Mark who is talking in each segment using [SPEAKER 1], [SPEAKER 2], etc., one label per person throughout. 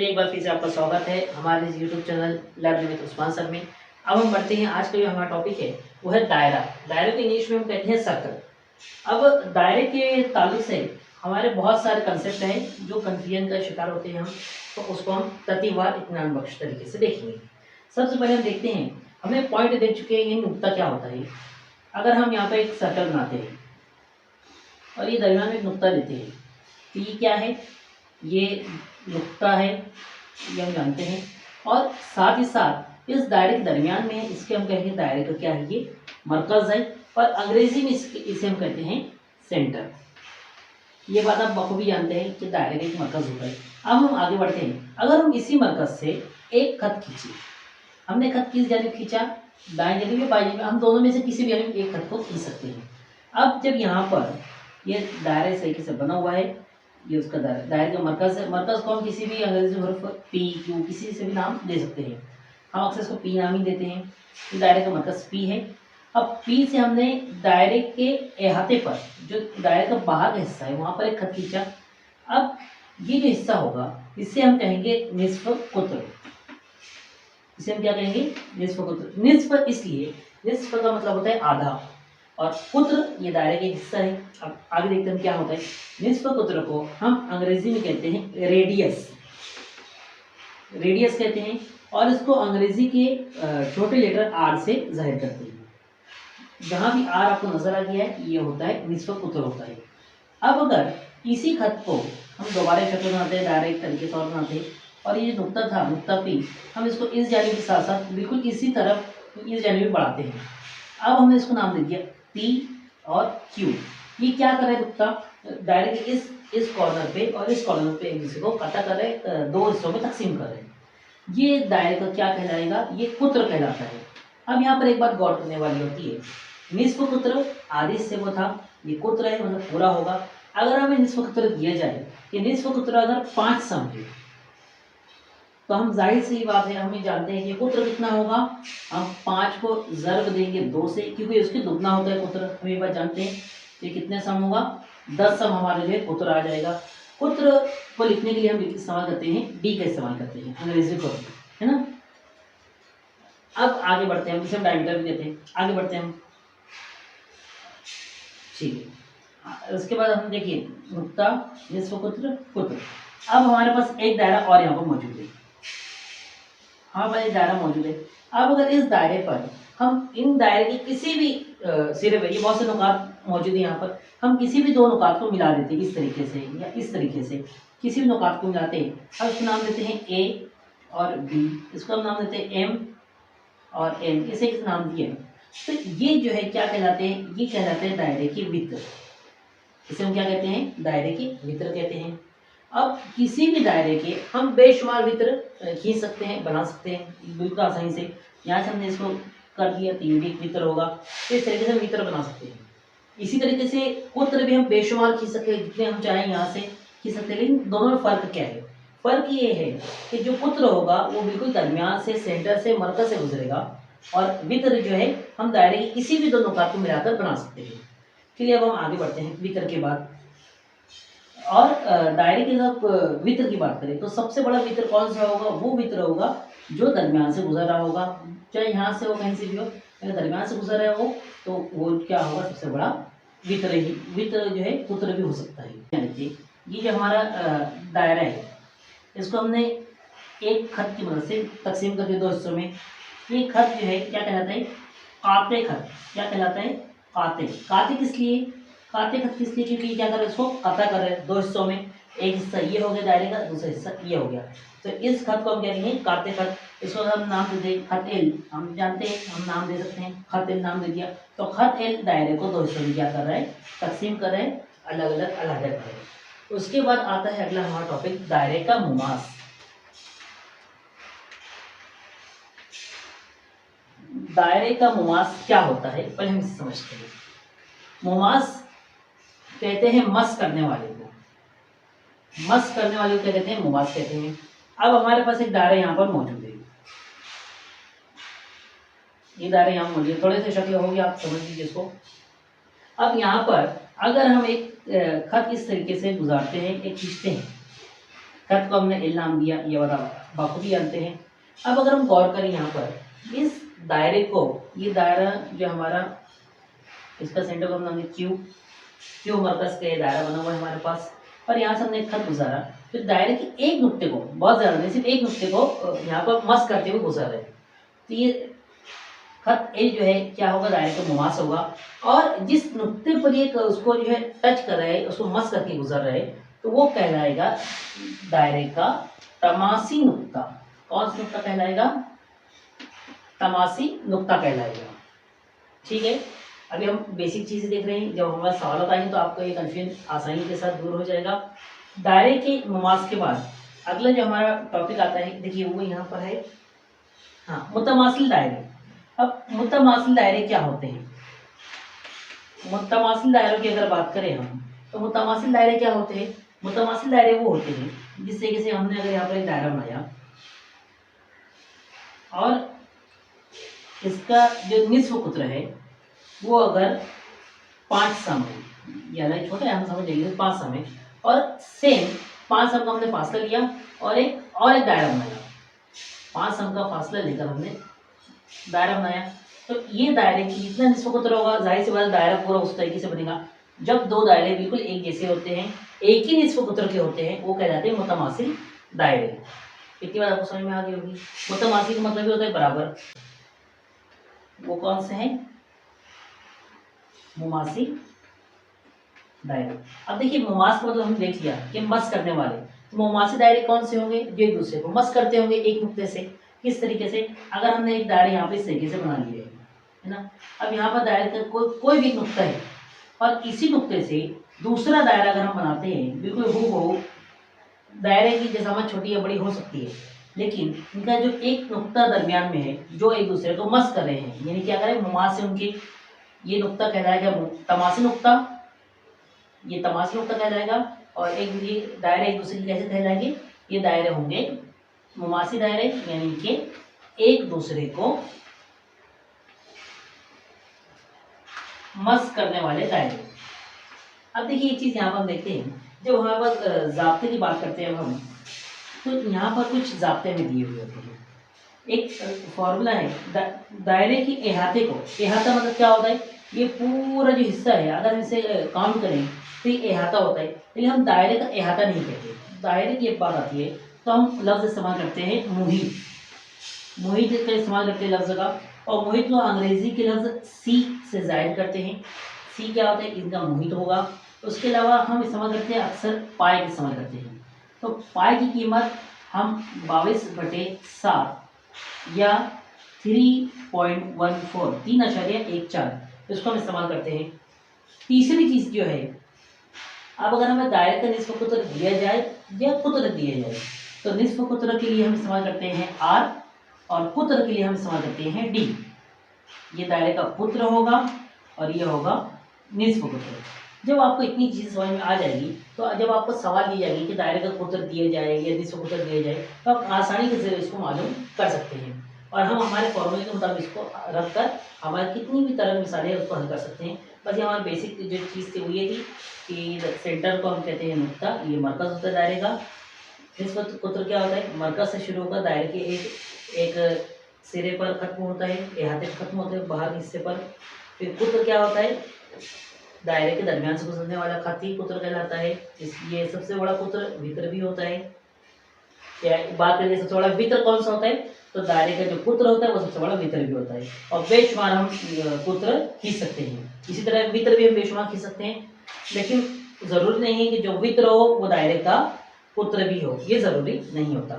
[SPEAKER 1] एक बार फिर से आपका स्वागत है हमारे YouTube channel learn with Usman sir में। अब हम बढ़ते हैं। आज का जो हमारा टॉपिक है वो है दायरा। दायरे को इंग्लिश में हम कहते हैं सर्कल। अब दायरे के ताल्लुक से हमारे बहुत सारे कंसेप्ट हैं जो कन्फ्यूजन का शिकार होते हैं हम, तो उसको हम तर्तीबवार इत्मीनान बख्श तरीके से देखेंगे। सबसे पहले हम देखते हैं, हमें पॉइंट दे चुके हैं ये नुक्ता क्या होता है। अगर हम यहाँ पर एक सर्कल बनाते हैं और ये दरमियान में एक नुक्ता लेते हैं तो ये क्या है, ये नुक्ता है, ये हम जानते हैं। और साथ ही साथ इस दायरे के दरमियान में इसके हम कहेंगे दायरे का क्या है, ये मरकज़ है। और अंग्रेजी में इसे हम कहते हैं सेंटर। ये बात आप बखूबी जानते हैं कि दायरे का एक मरकज़ होता है। अब हम आगे बढ़ते हैं। अगर हम इसी मरकज़ से एक खत खींचे, हमने खत किस जानिब खींचा, दाएं जानिब या बाएं जानिब, हम दोनों में से किसी भी जानिब एक खत को खींच सकते हैं। अब जब यहाँ पर ये दायरे इस तरीके से बना हुआ है, ये उसका दायरे का मरकज़ है। मरकज़ को हम किसी भी अंग्रेजी हर्फ पी क्यू किसी से भी नाम दे सकते हैं। हम अक्सर इसको पी नाम ही देते हैं। तो दायरे का मरकज़ पी है। अब पी से हमने दायरे के अहाते पर, जो दायरे का बाहर का हिस्सा है, वहाँ पर एक खत खींचा। अब ये जो हिस्सा होगा इसे हम कहेंगे निस्फ कुत्र। इसे हम क्या कहेंगे, निस्फ कुत्र। निस्फ इसलिए, निस्फ का मतलब होता है आधा, और कुत्र ये दायरे का हिस्सा है। अब आगे देखते हैं क्या होता है। निस्फ कुत्र को हम अंग्रेजी में कहते हैं रेडियस। रेडियस कहते हैं, और इसको अंग्रेजी के छोटे लेटर आर से जाहिर करते हैं। जहां भी आर आपको नजर आ गया है, ये होता है निस्फ कुत्र होता है। अब अगर इसी खत को हम दोबारा शक्ल बनाते हैं, दायरे एक तरीके से और बनाते हैं, और ये नुक्ता था, नुक्ता पी, हम इसको इस जानिब के साथ साथ बिल्कुल इसी तरफ इस जानिब बढ़ाते हैं। अब हमने इसको नाम दे दिया पी और क्यू। ये क्या कर रहे हैं, नुक्ता दायरे के इस कॉर्नर पे और इस कॉर्नर पे एक दूसरे को कटा कर रहे, दो हिस्सों में तकसीम कर रहे हैं। ये दायरे का क्या कहलाएगा, ये कुत्र कहलाता है। अब यहाँ पर एक बात गौर करने वाली होती है, निस्फ कुत्र आधे हिस्से को था, ये कुत्र है मतलब पूरा होगा। अगर हमें निस्फ कुत्र दिया जाए कि निस्फ कुत्र अगर 5 सम है, तो हम जाहिर सी बात है, हमें जानते हैं कि कुत्र कितना होगा। हम 5 को ज़र्ब देंगे 2 से, क्योंकि उसके दुगना होता है कुत्र, हम ये बात जानते हैं। तो ये कितने सम होगा, 10 सम हमारे लिए कुत्र आ जाएगा। कुत्र को लिखने के लिए हम इस्तेमाल करते हैं डी का इस्तेमाल करते हैं, अंग्रेजी को, है ना। अब आगे बढ़ते हैं, हम इसे डायमीटर भी देते हैं। आगे बढ़ते हैं हम, ठीक है। उसके बाद हम देखिए नुक्ता, निस्फ कुत्र, कुत्र। अब हमारे पास एक दायरा और यहाँ पर मौजूद है, हमारे पास एक दायरा मौजूद है। अब अगर इस दायरे पर हम इन दायरे के किसी भी सिरे पर, ये बहुत से नुकात मौजूद है यहाँ पर, हम किसी भी दो नुकात को मिला देते हैं इस तरीके से या इस तरीके से, किसी भी नुकात को मिलाते हैं। अब इसको नाम देते हैं ए और बी, इसको हम नाम देते हैं एम और एन, इसे किस नाम दिए। तो ये जो है क्या कहलाते हैं, ये कहलाते हैं दायरे के वित्र। इसे हम क्या कहते हैं, दायरे के वित्र कहते हैं। अब किसी भी दायरे के हम बेशुमार वित्र खींच सकते हैं, बना सकते हैं बिल्कुल आसानी से। यहाँ से हमने इसको कर दिया तो ये भी एक वित्र होगा। तो इस तरीके से हम वित्र बना सकते हैं। इसी तरीके से कुत्र भी हम बेशुमार खींच सकते हैं, जितने हम चाहें यहाँ से खींच सकते हैं। लेकिन दोनों में फ़र्क क्या है, फ़र्क ये है कि जो कुत्र होगा वो बिल्कुल दरमियान से, सेंटर से, मरकज़ से गुजरेगा, और वित्र जो है हम दायरे की किसी भी दो नुकात को मिलाकर बना सकते हैं। चलिए अब हम आगे बढ़ते हैं वित्र के बाद। और दायरे के जब वित्र की बात करें तो सबसे बड़ा वित्र कौन सा होगा, वो वित्र होगा जो दरमियान से गुजर रहा होगा। चाहे यहाँ से हो, कहीं से भी हो, अगर दरमियान से गुजर रहा हो तो वो क्या होगा, सबसे बड़ा वित्र ही। वित्र जो है कुत्र भी हो सकता है। देखिए ये जो हमारा दायरा है, इसको हमने एक खत की मदद से तकसीम कर दिया दो हिस्सों में। ये खत जो है क्या कहलाता है, काते खत। क्या कहलाता है, काते। काते किस लिए, काते खत किस लिए, क्योंकि क्या कर रहे हैं, इसको कता कर रहे हैं दो हिस्सों में। एक हिस्सा ये हो गया दायरे का, दूसरा हिस्सा ये हो गया। तो इस खत को हम क्या कहेंगे, काते खत। इसको हम नाम दे दें खत एल, हम जानते हैं हम नाम दे सकते हैं, खत एल नाम दे दिया। तो खत एल दायरे को दो हिस्सों में क्या कर रहा है, तकसीम कर रहे हैं, अलग अलग अलग कर रहे हैं। उसके बाद आता है अगला हमारा टॉपिक, दायरे का मुमास। दायरे का मुमास क्या होता है, पहले हम इसे समझते हैं। मुमास कहते हैं मस करने वाले को, मस करने वाले को क्या कहते हैं, मुमास कहते हैं। अब हमारे पास एक दायरा यहाँ पर मौजूद है, ये दायरा यहाँ मौजूद है, थोड़े से शक्ल होगी, आप समझ लीजिए इसको। अब यहाँ पर अगर हम एक खत इस तरीके से गुजारते हैं, एक खींचते हैं, खत को हमने एल नाम दिया, ये वाला बखूबी जानते हैं। अब अगर हम गौर करें यहाँ पर इस दायरे को, ये दायरा जो हमारा, इसका सेंटर को हमने क्यू, क्यू मरकज का ये दायरा बना हुआ है हमारे पास, और यहाँ से हमने एक खत गुजारा, तो दायरे के एक नुक्ते को, बहुत ज़्यादा नहीं, सिर्फ एक नुक्ते को यहाँ पर मस करते हुए गुजर रहे हैं। तो ये खत एल जो है क्या होगा, दायरे का मुमास होगा, और जिस नुक्ते पर ये उसको जो है टच कर रहे हैं, उसको मस करके गुजर रहे हैं, तो वो कहलाएगा दायरे का तमासी नुक्ता। कौन सा नुक्ता कहलाएगा? तमासी नुक्ता कहलाएगा। ठीक है, अभी हम बेसिक चीज़ें देख रहे हैं, जब हमारे सवाल आएंगे तो आपको ये कन्फ्यूजन आसानी के साथ दूर हो जाएगा। दायरे के मुमास के बाद अगला जो हमारा टॉपिक आता है, देखिए वो यहाँ पर है, हाँ, मुतमासिल दायरे। अब मुतमासिल दायरे क्या होते हैं? मुतमासिल दायरों की अगर बात करें हम, तो मुतमासिल दायरे क्या होते हैं? मुतमासिल दायरे वो होते हैं जिस तरीके से हमने अगर यहाँ पर एक दायरा बनाया और इसका जो निस्फ कुत्र है वो अगर 5 सम है, यानी छोटा है, हम समझ लेंगे 5 सम है, और सेम 5 सम का हमने फासला लिया और एक दायरा बनाया, 5 सम का फासला लेकर हमने दायरा बनाया, तो ये दायरे की जितना निस्फ कुत्र होगा, जाहिर सी बात दायरा पूरा उस तरीके से बनेगा। जब दो दायरे बिल्कुल एक जैसे होते हैं, एक ही निस्फ कुत्र के होते हैं, वो कहलाते हैं मुतमासिल दायरे। इतनी बात आपको समझ में आ गई होगी। मुतमासिल का मतलब ये होता है बराबर। वो कौन से हैं? मुमासी दायरे। अब देखिए मुमास का मतलब हम देख लिया कि मस करने वाले, तो मुमासी दायरे कौन से होंगे? जो एक दूसरे को मस करते होंगे एक नुक्ते से। किस तरीके से? अगर हमने एक दायरे यहाँ पे इस तरीके से बना लिए है ना, अब यहाँ पर दायरे का कोई भी नुक्ता है और इसी नुक्ते से दूसरा दायरा अगर हम बनाते हैं, बिल्कुल हूबहू दायरे की जैसा हमारी छोटी या बड़ी हो सकती है, लेकिन इनका जो एक नुक्ता दरमियान में है जो एक दूसरे को मस कर रहे हैं, यानी क्या करें, मुमास से उनके, ये नुक्ता कहलाएगा तमासी नुक्ता, ये तमासी नुक्ता कहलाएगा, और एक ये दायरे एक दूसरे की कैसे कहलाएंगे? ये दायरे होंगे मुमासी दायरे, यानी कि एक दूसरे को मस करने वाले दायरे। अब देखिए एक चीज यहाँ पर हम देखते हैं, जब हमारे पास जाब्ते की बात करते हैं हम, तो यहाँ पर कुछ जाब्ते में दिए हुए होते हैं। एक फॉर्मूला है दायरे की अहाते को, अहाता मतलब क्या होता है? ये पूरा जो हिस्सा है अगर हम इसे काउंट करें तो ये अहाता होता है, लेकिन हम दायरे का अहाता नहीं कहते। दायरे की एक बात आती है तो हम लफ्ज़ इस्तेमाल करते हैं मुहित, मुहित का इस्तेमाल करते हैं लफ्ज़ का, और मुहित को अंग्रेजी के लफ्ज़ सी से जाहिर करते हैं। सी क्या होता है? इनका मुहित होगा। उसके अलावा हम इस्तेमाल करते हैं अक्सर पाई का इस्तेमाल करते हैं, तो पाई की कीमत हम 22/7 या 3.14 3.14 इसको हम इस्तेमाल करते हैं। तीसरी चीज़ जो है, अब अगर हमें दायरे का निस्फ कुत्र दिया जाए या कुत्र दिया जाए, तो निस्फ कुत्र के लिए हम इस्तेमाल करते हैं आर, और कुत्र के लिए हम इस्तेमाल करते हैं डी। ये दायरे का कुत्र होगा और ये होगा निस्फ कुत्र। जब आपको इतनी चीज़ समझ में आ जाएगी, तो जब आपको सवाल दी जाएगी कि दायरे का कुत्र दिया जाए या निस्फ कुत्र दिया जाए, तो आप आसानी से इसको मालूम कर सकते हैं, और हम हमारे फॉर्मूले के मुताबिक इसको रख कर हमारी कितनी भी तरह मिसालें उसको हल कर सकते हैं। बस ये हमारी बेसिक जो चीज़ थी वो ये थी कि सेंटर को हम कहते हैं नुक्ता, ये मरकज़ होता है दायरे का। निस्फ कुत्र क्या होता है? मरकज़ से शुरू होकर दायरे के एक सिरे पर खत्म होता है, अहाते पर खत्म होता है बाहर हिस्से पर। फिर कुत्र क्या होता है? दायरे के दरमियान से गुजरने वाला खत ही कुत्र कहलाता है। ये सबसे बड़ा कुत्र वित्र भी होता है। या बात करें सबसे बड़ा वित्र कौन सा होता है, तो दायरे का जो कुत्र होता है वो सबसे बड़ा वित्र भी होता है, और बेशुमार हम कुत्र खींच सकते हैं। इसी तरह वित्र भी हम बेशुमार खींच सकते हैं, लेकिन जरूरी नहीं है कि जो वित्र हो वो दायरे का कुत्र भी हो, ये जरूरी नहीं होता।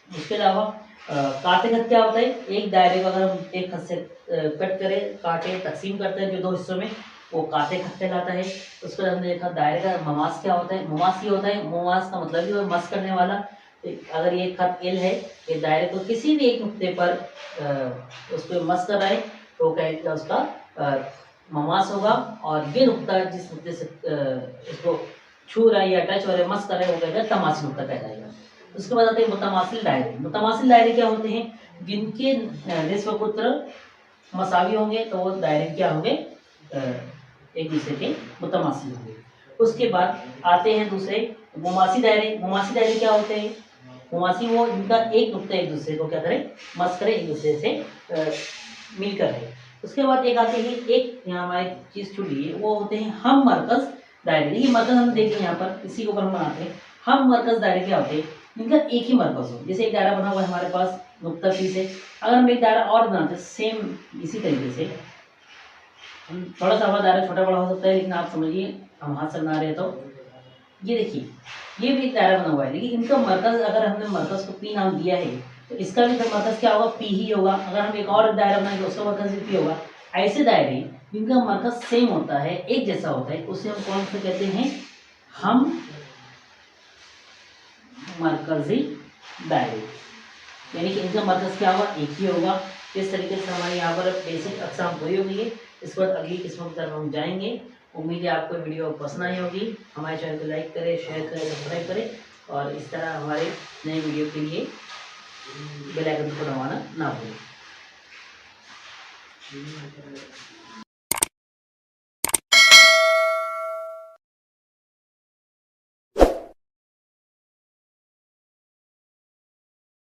[SPEAKER 1] उसके अलावा काटे खत क्या होता है? एक दायरे को अगर हम एक खत से कट करें, काटे तकसीम करते हैं जो दो हिस्सों में, वो काटे खत कहलाता है। उसके बाद हमने देखा दायरे का मुमास क्या होता है? मुमास ये होता है, मुमास का मतलब ये मस करने वाला। अगर ये खत एल है, ये दायरे को किसी भी एक नुक्ते पर उसको मस कर रहा है, तो क्या उसका मुमास होगा, और ये नुक्ता जिस नुक्ते से इसको छू रहा है या टच हो रहा है, मस कर रहा है, वो कहता है तमासी नुक्ता कहलाएगा। उसके बाद आते हैं मुतमासिल दायरे। मुतमासिल दायरे क्या होते हैं? जिनके निस्फ कुत्र मसावी होंगे, तो वो दायरे क्या होंगे? एक दूसरे के मुतमासिल होंगे। उसके बाद आते हैं दूसरे मुमासी दायरे क्या होते हैं? मुमासी वो इनका एक नुक्ता एक दूसरे को क्या करे, मस करे, एक दूसरे से मिलकर है। उसके बाद एक आते हैं, एक यहाँ हमारी चीज छूटी है, वो होते हैं हम मरकज दायरे। ये मरकज हम देखें यहाँ पर, इसी के ऊपर हम बनाते हैं। हम मरकज दायरे क्या होते हैं? इनका एक ही मरकज हो। जैसे एक दायरा बना हुआ है हमारे पास नुक्ता पी से, अगर हम एक दायरा और बनाते हैं सेम इसी तरीके से, थोड़ा सा हमारा दायरा छोटा बड़ा हो सकता है, लेकिन आप समझिए हम हाथ से बना रहे हैं तो ये देखिए ये भी एक दायरा बना हुआ है, लेकिन इनका मरकज अगर हमने मरकज को पी नाम दिया है तो इसका भी मरकज क्या होगा? पी ही होगा। अगर हम एक और दायरा बनाएंगे उसका मरकज भी पी होगा। ऐसे दायरे जिनका मरकज सेम होता है, एक जैसा होता है, उसे हम कौन से कहते हैं? हम मरकजी दायरे। यानी कि इनका मरकज क्या होगा? एक ही होगा। इस तरीके से हमारे यहाँ पर बेसिक अक़साम पूरी हो गई है। इसके बाद अगली किस्मों की तरफ हम जाएंगे। उम्मीद है आपको वीडियो पसंद आई होगी। हमारे चैनल को लाइक करें, शेयर करें, सब्सक्राइब करें और इस तरह हमारे नए वीडियो के लिए बेल आइकन को दबाना ना भूलें।